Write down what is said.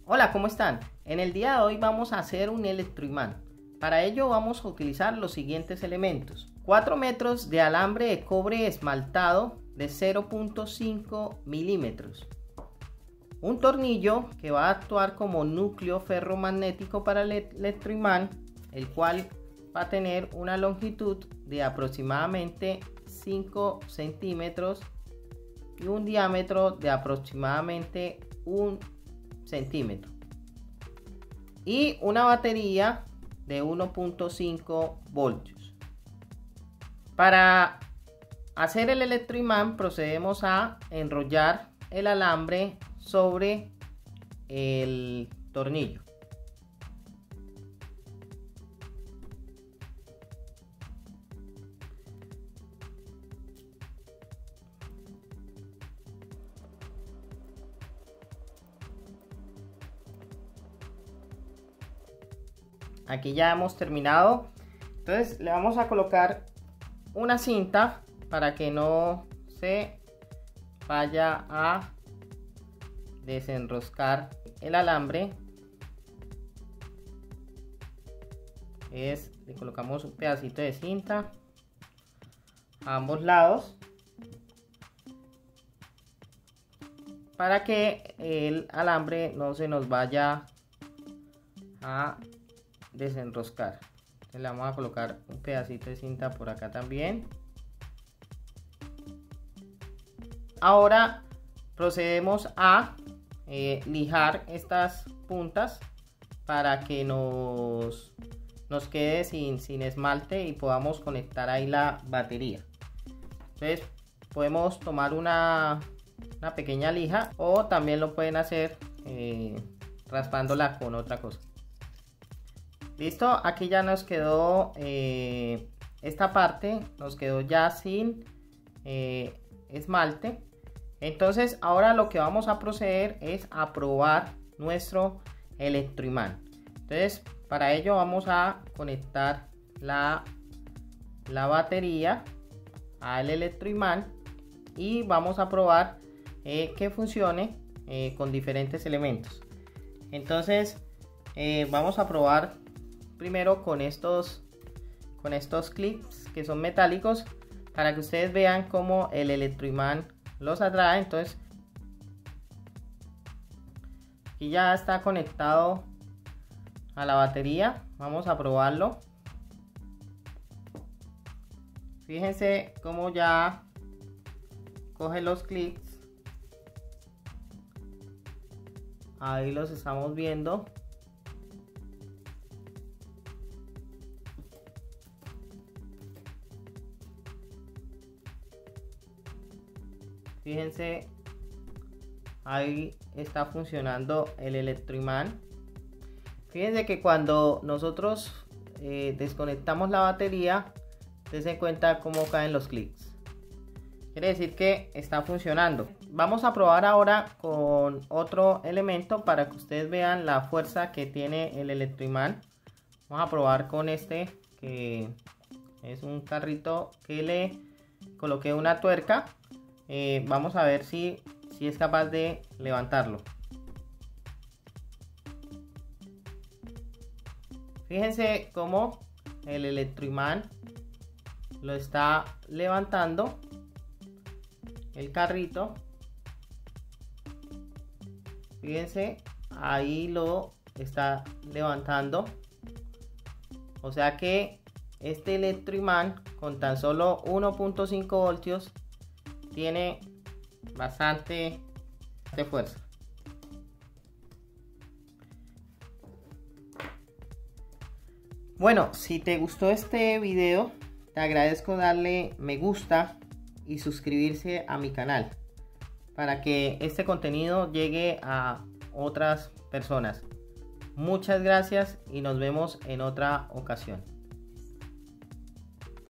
Hola, ¿cómo están? En el día de hoy vamos a hacer un electroimán. Para ello vamos a utilizar los siguientes elementos: 4 metros de alambre de cobre esmaltado de 0.5 milímetros, un tornillo que va a actuar como núcleo ferromagnético para el electroimán, el cual va a tener una longitud de aproximadamente 5 centímetros y un diámetro de aproximadamente 1 centímetro, y una batería de 1.5 voltios. Para hacer el electroimán procedemos a enrollar el alambre sobre el tornillo. Aquí ya hemos terminado. Entonces le vamos a colocar una cinta para que no se vaya a desenroscar el alambre. Le colocamos un pedacito de cinta a ambos lados para que el alambre no se nos vaya a desenroscar. Entonces le vamos a colocar un pedacito de cinta por acá también. Ahora procedemos a lijar estas puntas para que nos quede sin esmalte y podamos conectar ahí la batería. Entonces podemos tomar una pequeña lija, o también lo pueden hacer raspándola con otra cosa. Listo, aquí ya nos quedó esta parte, nos quedó ya sin esmalte. Entonces ahora lo que vamos a proceder es a probar nuestro electroimán. Entonces para ello vamos a conectar la batería al electroimán y vamos a probar que funcione con diferentes elementos. Entonces vamos a probar primero con estos clips que son metálicos, para que ustedes vean cómo el electroimán los atrae. Entonces aquí ya está conectado a la batería. Vamos a probarlo. Fíjense cómo ya coge los clips. Ahí los estamos viendo. Fíjense, ahí está funcionando el electroimán. Fíjense que cuando nosotros desconectamos la batería, dense cuenta cómo caen los clics. Quiere decir que está funcionando. Vamos a probar ahora con otro elemento para que ustedes vean la fuerza que tiene el electroimán. Vamos a probar con este, que es un carrito que le coloqué una tuerca. Vamos a ver si es capaz de levantarlo. Fíjense cómo el electroimán lo está levantando, el carrito. Fíjense, ahí lo está levantando. O sea que este electroimán con tan solo 1.5 voltios tiene bastante fuerza. Bueno, si te gustó este video, te agradezco darle me gusta y suscribirse a mi canal para que este contenido llegue a otras personas. Muchas gracias y nos vemos en otra ocasión.